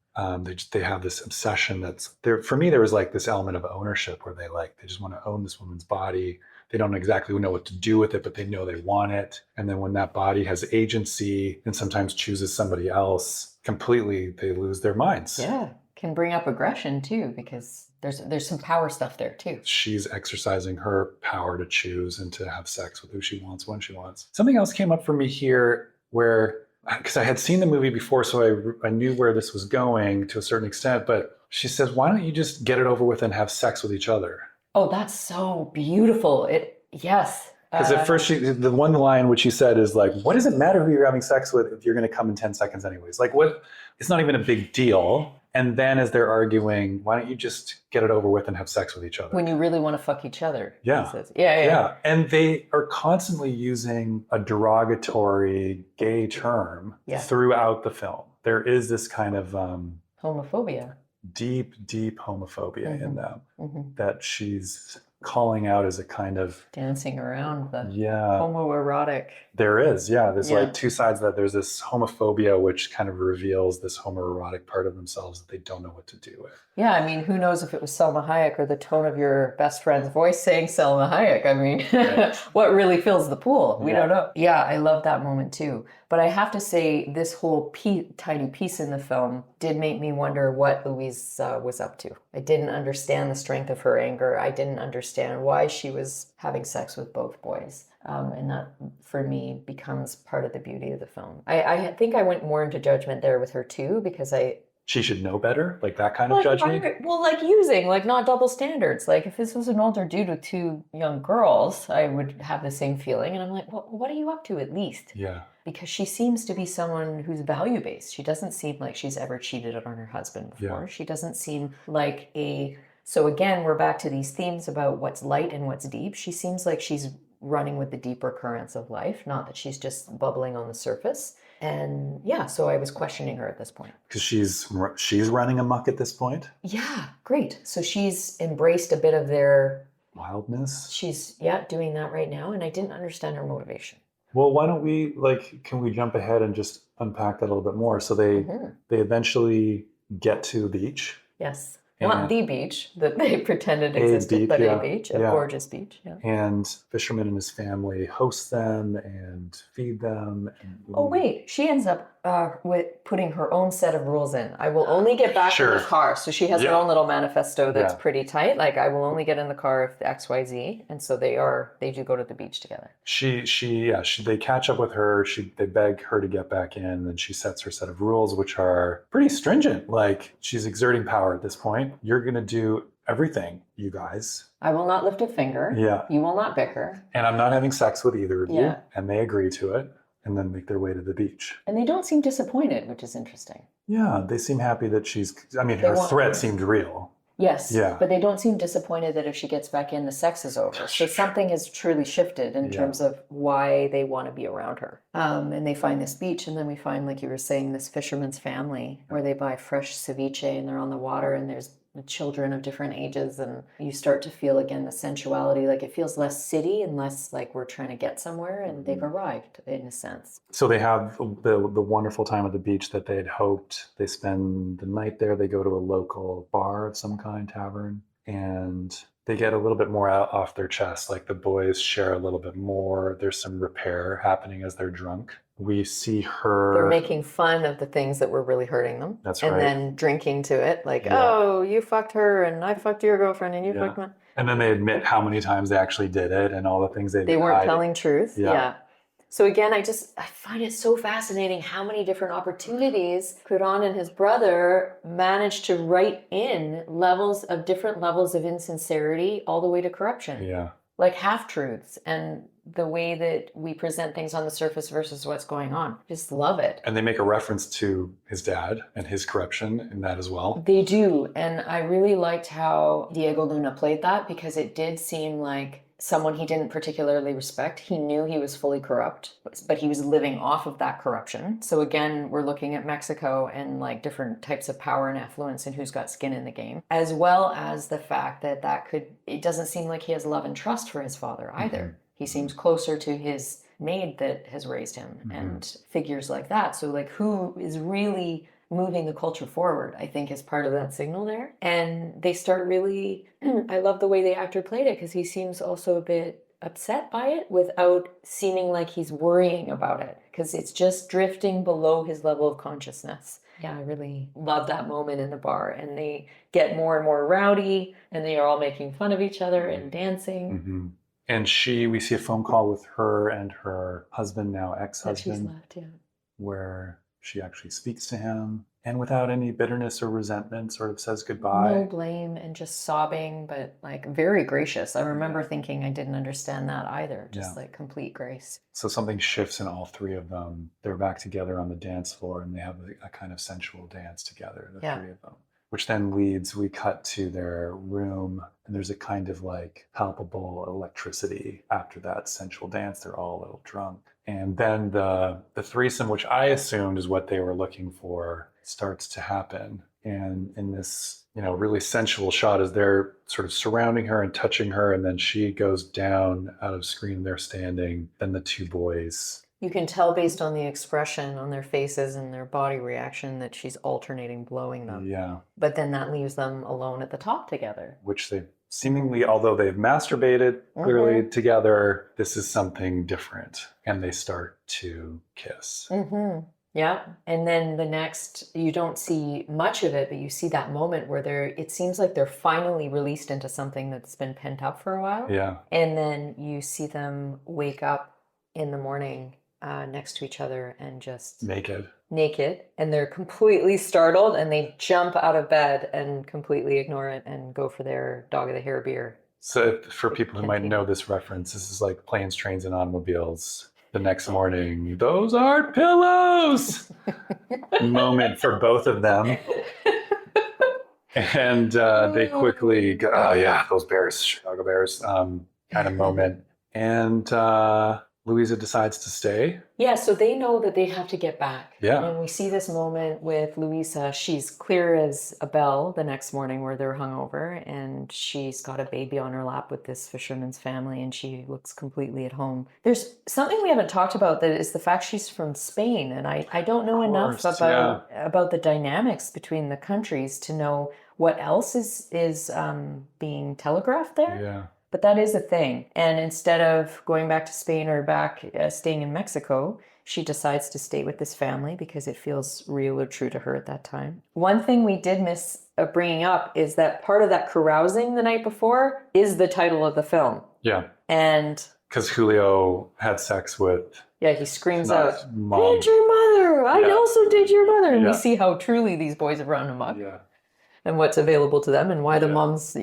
They have this obsession that's there. For me, there was like this element of ownership where they just want to own this woman's body. They don't exactly know what to do with it, but they know they want it. And then when that body has agency and sometimes chooses somebody else completely, they lose their minds. Yeah, can bring up aggression too, because there's some power stuff there too. She's exercising her power to choose and to have sex with who she wants when she wants. Something else came up for me here where, because I had seen the movie before, so I knew where this was going to a certain extent, but she says, why don't you just get it over with and have sex with each other? Oh, that's so beautiful. Yes. Because at first, the one line which she said is like, what does it matter who you're having sex with if you're going to come in 10 seconds anyways? Like, what? It's not even a big deal. And then as they're arguing, why don't you just get it over with and have sex with each other? When you really want to fuck each other. Yeah. Says. Yeah. And they are constantly using a derogatory gay term throughout the film. There is this kind of homophobia. Deep homophobia in them that she's calling out as a kind of dancing around the homoerotic. There is, there's like two sides that there's this homophobia which kind of reveals this homoerotic part of themselves that they don't know what to do with. Yeah, I mean, who knows if it was Selma Hayek or the tone of your best friend's voice saying Selma Hayek. I mean, what really fills the pool? We don't know. Yeah, I love that moment too. But I have to say, this whole tiny piece in the film did make me wonder what Louise was up to. I didn't understand the strength of her anger. I didn't understand why she was having sex with both boys. And that, for me, becomes part of the beauty of the film. I think I went more into judgment there with her too, because she should know better, like that kind of judgment? Well, not double standards. Like if this was an older dude with two young girls, I would have the same feeling. And I'm like, well, what are you up to at least? Yeah. Because she seems to be someone who's value-based. She doesn't seem like she's ever cheated on her husband before. Yeah. She doesn't seem like so again, we're back to these themes about what's light and what's deep. She seems like she's running with the deeper currents of life, not that she's just bubbling on the surface. And so I was questioning her at this point. Because she's running amok at this point? Yeah, great. So she's embraced a bit of their wildness. She's, doing that right now. And I didn't understand her motivation. Well, why don't we, can we jump ahead and just unpack that a little bit more? So they eventually get to the beach. Yes. Not the beach that they pretended existed, but a beach, a gorgeous beach. Yeah. And Fisherman and his family host them and feed them. Oh, wait. She ends up with putting her own set of rules in. I will only get back in the car. So she has her own little manifesto that's pretty tight. Like, I will only get in the car if XYZ. And so they do go to the beach together. They catch up with her. They beg her to get back in. And then she sets her set of rules, which are pretty stringent. Like, she's exerting power at this point. You're going to do everything, you guys. I will not lift a finger. Yeah. You will not bicker. And I'm not having sex with either of you. And they agree to it and then make their way to the beach. And they don't seem disappointed, which is interesting. Yeah, they seem happy that her threat seemed real. Yes, but they don't seem disappointed that if she gets back in, the sex is over. So something has truly shifted in terms of why they want to be around her. And they find this beach, and then we find, like you were saying, this fisherman's family where they buy fresh ceviche and they're on the water and there's children of different ages, and you start to feel again the sensuality. Like it feels less city and less like we're trying to get somewhere, and they've arrived in a sense. So they have the wonderful time at the beach that they had hoped. They spend the night there. They go to a local bar of some kind, tavern, and they get a little bit more off their chest. Like the boys share a little bit more. There's some repair happening as they're drunk. We see her... They're making fun of the things that were really hurting them. That's right. And then drinking to it. Like, oh, you fucked her and I fucked your girlfriend and you fucked my... And then they admit how many times they actually did it and all the things they weren't telling truth. Yeah. So again, I find it so fascinating how many different opportunities Cuarón and his brother managed to write in different levels of insincerity all the way to corruption. Yeah. like half-truths and the way that we present things on the surface versus what's going on. Just love it. And they make a reference to his dad and his corruption in that as well. They do. And I really liked how Diego Luna played that, because it did seem like someone he didn't particularly respect. He knew he was fully corrupt, but he was living off of that corruption. So again, we're looking at Mexico and like different types of power and affluence and who's got skin in the game, as well as the fact that it doesn't seem like he has love and trust for his father either. Mm-hmm. He seems closer to his maid that has raised him, mm-hmm. and figures like that. So like, who is really moving the culture forward, I think, is part of that signal there. And they start really, I love the way the actor played it, because he seems also a bit upset by it without seeming like he's worrying about it, because it's just drifting below his level of consciousness. Yeah, I really love that moment in the bar, and they get more and more rowdy, and they are all making fun of each other and dancing. Mm-hmm. And we see a phone call with her and her husband, now ex-husband, she's left, yeah, where she actually speaks to him and without any bitterness or resentment sort of says goodbye. No blame and just sobbing, but like very gracious. I remember thinking I didn't understand that either. Just like complete grace. So something shifts in all three of them. They're back together on the dance floor and they have a kind of sensual dance together, the three of them. Which then we cut to their room, and there's a kind of like palpable electricity after that sensual dance. They're all a little drunk. And then the threesome, which I assumed is what they were looking for, starts to happen. And in this, really sensual shot, as they're sort of surrounding her and touching her, and then she goes down out of screen, they're standing, then the two boys. You can tell based on the expression on their faces and their body reaction that she's alternating blowing them. Yeah. But then that leaves them alone at the top together. Which they seemingly, although they've masturbated clearly together, this is something different. And they start to kiss. Mm-hmm. Yeah. And then the next, you don't see much of it, but you see that moment where it seems like they're finally released into something that's been pent up for a while. Yeah. And then you see them wake up in the morning next to each other and just naked, and they're completely startled, and they jump out of bed and completely ignore it and go for their dog of the hair beer. So for people who might know this reference, this is like Planes, Trains, and Automobiles. The next morning, those aren't pillows. Moment for both of them. And they quickly go, oh yeah, those bears, Chicago Bears, kind of moment. And Luisa decides to stay. Yeah, so they know that they have to get back. Yeah. And we see this moment with Luisa. She's clear as a bell the next morning where they're hungover, and she's got a baby on her lap with this fisherman's family, and she looks completely at home. There's something we haven't talked about that is the fact she's from Spain, and I don't know enough about the dynamics between the countries to know what else is being telegraphed there. Yeah. But that is a thing. And instead of going back to Spain or staying in Mexico, she decides to stay with this family because it feels real or true to her at that time. One thing we did miss bringing up is that part of that carousing the night before is the title of the film. Yeah. And because Julio had sex with... Yeah, he screams out, Mom. Did your mother! I also did your mother! And we see how truly these boys have run amok. Yeah. And what's available to them and why the moms,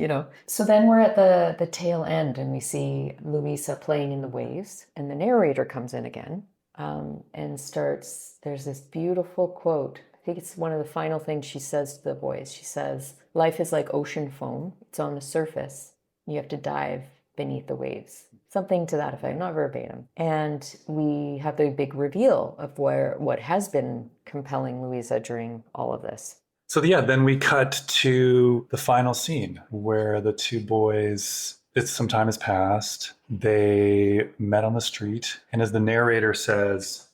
So then we're at the tail end and we see Luisa playing in the waves, and the narrator comes in again and there's this beautiful quote. I think it's one of the final things she says to the boys. She says, life is like ocean foam. It's on the surface. You have to dive beneath the waves. Something to that effect, not verbatim. And we have the big reveal of what has been compelling Luisa during all of this. So then we cut to the final scene where the two boys, some time has passed. They met on the street. And as the narrator says,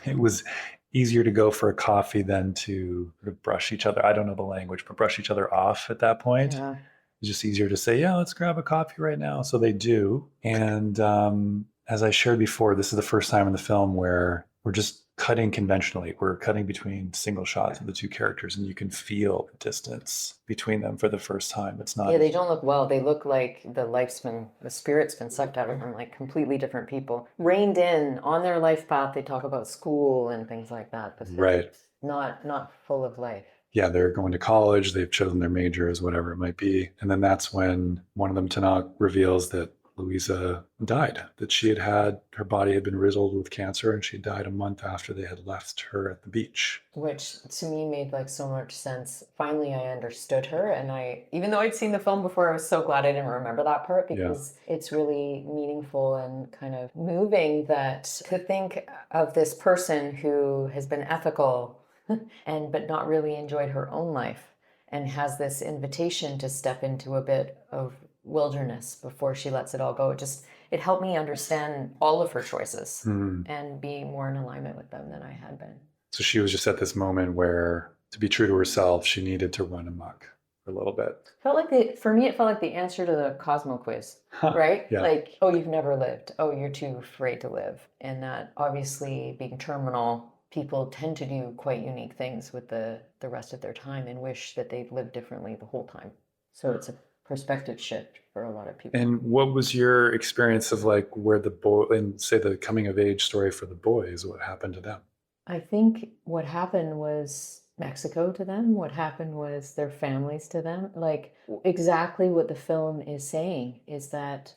it was easier to go for a coffee than to sort of brush each other. I don't know the language, but brush each other off at that point. Yeah. It's just easier to say, yeah, let's grab a coffee right now. So they do. And as I shared before, this is the first time in the film where we're just cutting conventionally. We're cutting between single shots of the two characters, and you can feel the distance between them for the first time. It's not... Yeah, they don't look well. They look like the spirit's been sucked out of them, like completely different people. Reined in on their life path, they talk about school and things like that. But right. Not full of life. Yeah, they're going to college. They've chosen their majors, whatever it might be. And then that's when one of them, Tenoch, reveals that Luisa died, that her body had been riddled with cancer, and she died a month after they had left her at the beach. Which to me made like so much sense. Finally, I understood her. And even though I'd seen the film before, I was so glad I didn't remember that part, because it's really meaningful and kind of moving that to think of this person who has been ethical but not really enjoyed her own life, and has this invitation to step into a bit of wilderness before she lets it all go. It helped me understand all of her choices and be more in alignment with them than I had been. So she was just at this moment where, to be true to herself, she needed to run amok for a little bit. For me, it felt like the answer to the Cosmo quiz, right? Yeah. Like, oh, you've never lived. Oh, you're too afraid to live. And that obviously being terminal, people tend to do quite unique things with the rest of their time and wish that they'd lived differently the whole time. So it's a perspective shift for a lot of people. And what was your experience of like where and say the coming of age story for the boys, what happened to them? I think what happened was Mexico to them. What happened was their families to them. Like exactly what the film is saying is that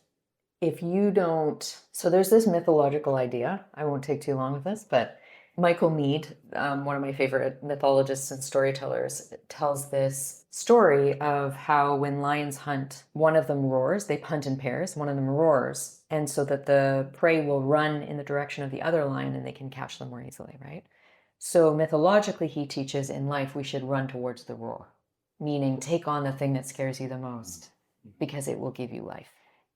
if you don't, so there's this mythological idea, I won't take too long with this, but Michael Meade, one of my favorite mythologists and storytellers, tells this story of how when lions hunt, one of them roars, they hunt in pairs, one of them roars, and so that the prey will run in the direction of the other lion and they can catch them more easily, right? So mythologically, he teaches in life we should run towards the roar, meaning take on the thing that scares you the most because it will give you life.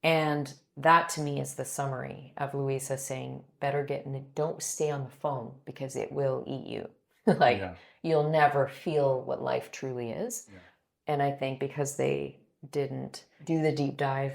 And that to me is the summary of Luisa saying, better get in it. Don't stay on the phone because it will eat you. You'll never feel what life truly is. Yeah. And I think because they didn't do the deep dive,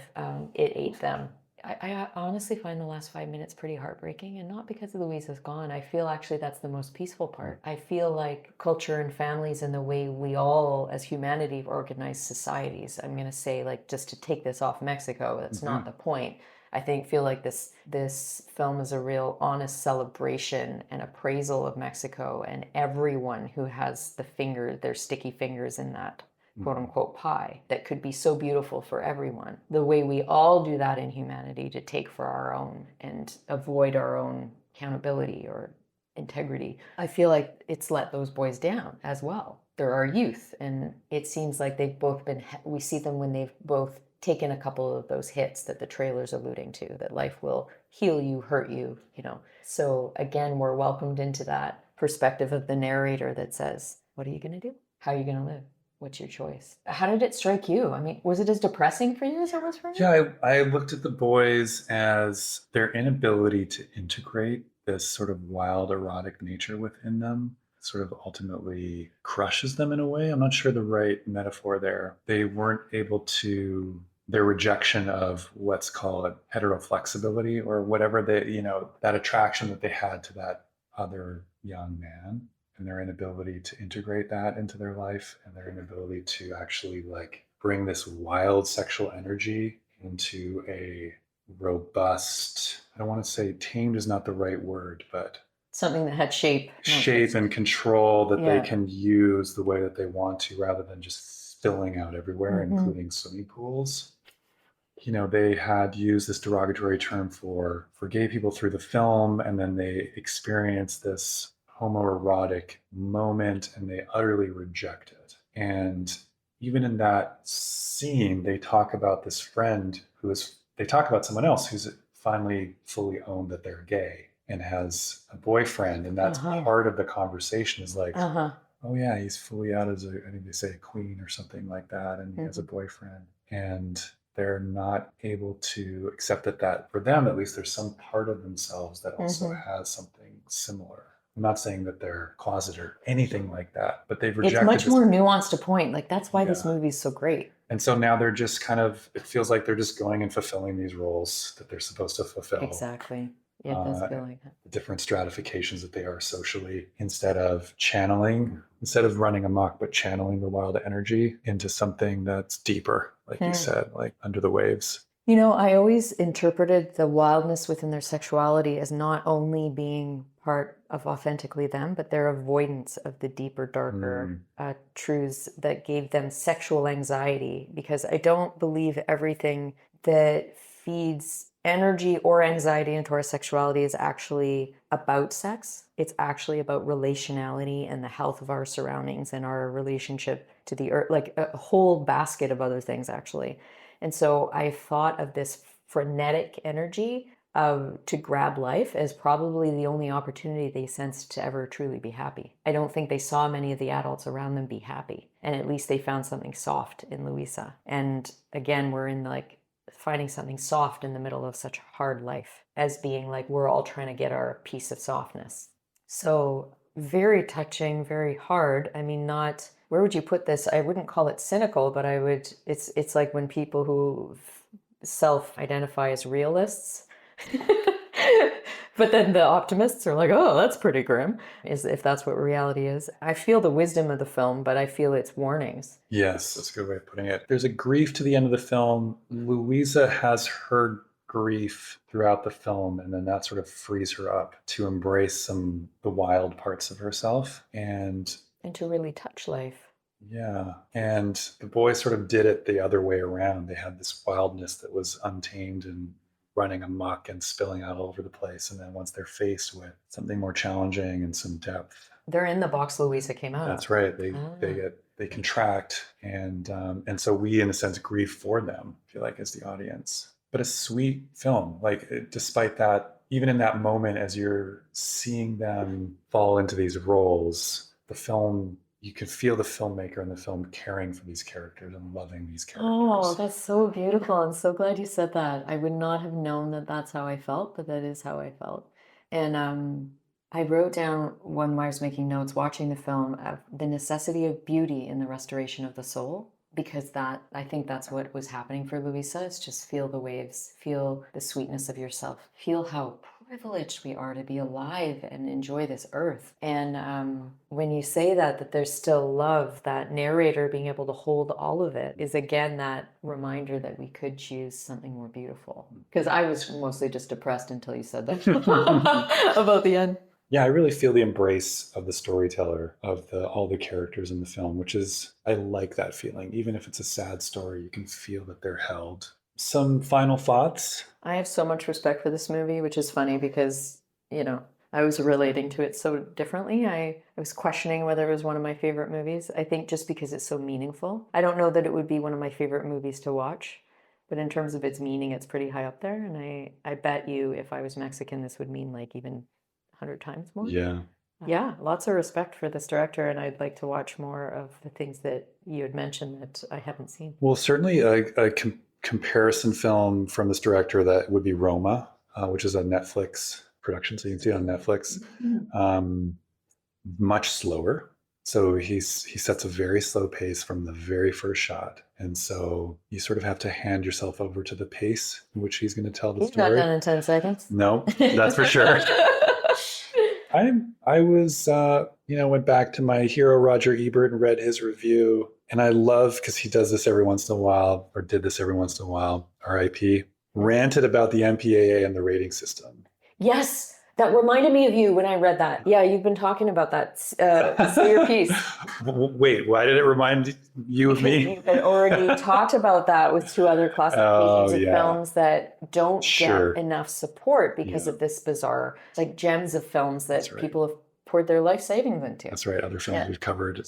it ate them. I honestly find the last 5 minutes pretty heartbreaking, and not because Luisa's gone. I feel actually that's the most peaceful part. I feel like culture and families and the way we all as humanity organize societies, I'm going to say, like, just to take this off Mexico, that's not the point. I feel like this film is a real honest celebration and appraisal of Mexico and everyone who has their sticky fingers in that quote unquote pie that could be so beautiful for everyone. The way we all do that in humanity to take for our own and avoid our own accountability or integrity. I feel like it's let those boys down as well. They're our youth, and it seems like they've both we see them when they've both taken a couple of those hits that the trailer's alluding to, that life will heal you, hurt you, So again, we're welcomed into that perspective of the narrator that says, what are you going to do? How are you going to live? What's your choice? How did it strike you? I mean, was it as depressing for you as it was for me? Yeah, I looked at the boys as their inability to integrate this sort of wild, erotic nature within them sort of ultimately crushes them in a way. I'm not sure the right metaphor there. They weren't able to, their rejection of what's called heteroflexibility, or whatever that attraction that they had to that other young man, and their inability to integrate that into their life, and their inability to actually like bring this wild sexual energy into a robust, I don't want to say tamed is not the right word, but something that had shape and control that they can use the way that they want to, rather than just spilling out everywhere, including swimming pools. They had used this derogatory term for gay people through the film, and then they experienced this homoerotic moment and they utterly reject it. And even in that scene, they talk about this friend they talk about someone else who's finally fully owned that they're gay and has a boyfriend. And that's part of the conversation is like, oh yeah, he's fully out as I think they say a queen or something like that. And he has a boyfriend, and they're not able to accept that for them, at least, there's some part of themselves that also has something similar. I'm not saying that they're closeted or anything like that, but they've rejected. It's much more nuanced to point. Like, that's why this movie is so great. And so now they're just it feels like they're just going and fulfilling these roles that they're supposed to fulfill. Exactly. It does feel like that. The different stratifications that they are socially, instead of running amok, but channeling the wild energy into something that's deeper, like you said, like under the waves. I always interpreted the wildness within their sexuality as not only being part of authentically them, but their avoidance of the deeper, darker truths that gave them sexual anxiety. Because I don't believe everything that feeds energy or anxiety into our sexuality is actually about sex. It's actually about relationality and the health of our surroundings and our relationship to the earth, like a whole basket of other things, actually. And so I thought of this frenetic energy to grab life as probably the only opportunity they sensed to ever truly be happy. I don't think they saw many of the adults around them be happy. And at least they found something soft in Luisa. And again, we're in like finding something soft in the middle of such hard life as being like, we're all trying to get our piece of softness. So very touching, very hard. I mean, not, where would you put this? I wouldn't call it cynical, but I would, it's like when people who self-identify as realists, but then the optimists are like, oh, that's pretty grim, if that's what reality is. I feel the wisdom of the film, but I feel its warnings. Yes, that's a good way of putting it. There's a grief to the end of the film. Luisa has her grief throughout the film, and then that sort of frees her up to embrace the wild parts of herself and to really touch life. Yeah. And the boys sort of did it the other way around. They had this wildness that was untamed and running amok and spilling out all over the place. And then once they're faced with something more challenging and some depth, they're in the box Luisa came out. That's right. They contract, and so we, in a sense, grieve for them, I feel like, as the audience. But a sweet film, like, despite that, even in that moment, as you're seeing them fall into these roles, the film, you can feel the filmmaker in the film caring for these characters and loving these characters. Oh, that's so beautiful. I'm so glad you said that. I would not have known that that's how I felt, but that is how I felt. And I wrote down when I was making notes watching the film the necessity of beauty in the restoration of the soul, because I think that's what was happening for Luisa, is just feel the waves, feel the sweetness of yourself, feel how privileged we are to be alive and enjoy this earth. And when you say that there's still love, that narrator being able to hold all of it is again that reminder that we could choose something more beautiful. Because I was mostly just depressed until you said that about the end. Yeah, I really feel the embrace of the storyteller, of all the characters in the film, which is, I like that feeling. Even if it's a sad story, you can feel that they're held. Some final thoughts? I have so much respect for this movie, which is funny because, I was relating to it so differently. I was questioning whether it was one of my favorite movies. I think just because it's so meaningful. I don't know that it would be one of my favorite movies to watch, but in terms of its meaning, it's pretty high up there. And I bet you if I was Mexican, this would mean like even 100 times more. Yeah. Yeah, lots of respect for this director, and I'd like to watch more of the things that you had mentioned that I haven't seen. Well, certainly a comparison film from this director that would be Roma, which is a Netflix production, so you can see it on Netflix. Much slower. So he sets a very slow pace from the very first shot. And so you sort of have to hand yourself over to the pace in which he's going to tell the story. Not done in 10 seconds. No, that's for sure. I was, went back to my hero, Roger Ebert, and read his review. And I love, because he does this every once in a while, or did this every once in a while, RIP, ranted about the MPAA and the rating system. Yes, that reminded me of you when I read that. Yeah, you've been talking about that. Say your piece. Wait, why did it remind you of me? You've already talked about that with two other classifications of films that don't get enough support because of this bizarre, like gems of films that people have poured their life savings into. That's right. Other films we've covered.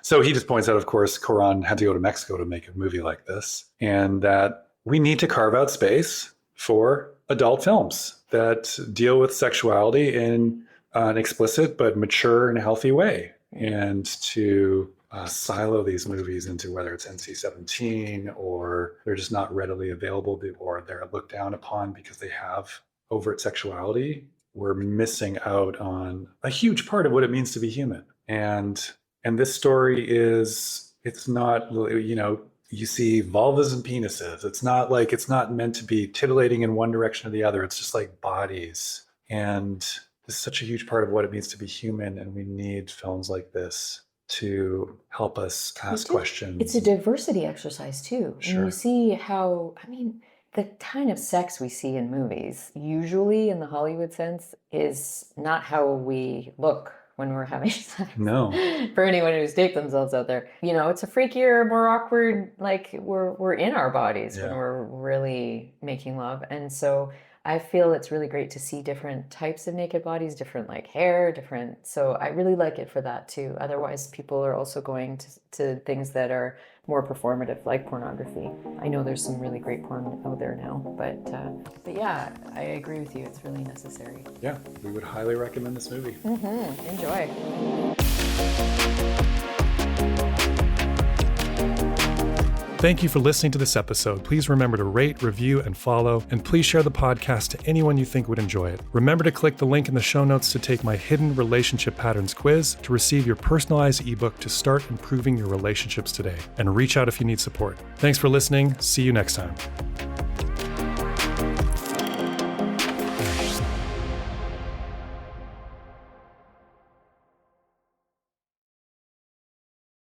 So he just points out, of course, Cuarón had to go to Mexico to make a movie like this, and that we need to carve out space for adult films that deal with sexuality in an explicit but mature and healthy way, and to silo these movies into whether it's NC-17 or they're just not readily available or they're looked down upon because they have overt sexuality. We're missing out on a huge part of what it means to be human. And this story it's not, you see vulvas and penises. It's not meant to be titillating in one direction or the other. It's just like bodies. And this is such a huge part of what it means to be human. And we need films like this to help us ask questions. It's a diversity exercise too. Sure. And you see how, the kind of sex we see in movies, usually in the Hollywood sense, is not how we look when we're having sex. No. For anyone who's taped themselves out there. You know, it's a freakier, more awkward, like we're in our bodies when we're really making love. And so I feel it's really great to see different types of naked bodies, different like hair, different. So I really like it for that too. Otherwise, people are also going to things that are more performative, like pornography. I know there's some really great porn out there now, but yeah, I agree with you. It's really necessary. Yeah, we would highly recommend this movie. Enjoy. Thank you for listening to this episode. Please remember to rate, review, and follow, and please share the podcast to anyone you think would enjoy it. Remember to click the link in the show notes to take my Hidden Relationship Patterns quiz to receive your personalized ebook to start improving your relationships today. And reach out if you need support. Thanks for listening. See you next time.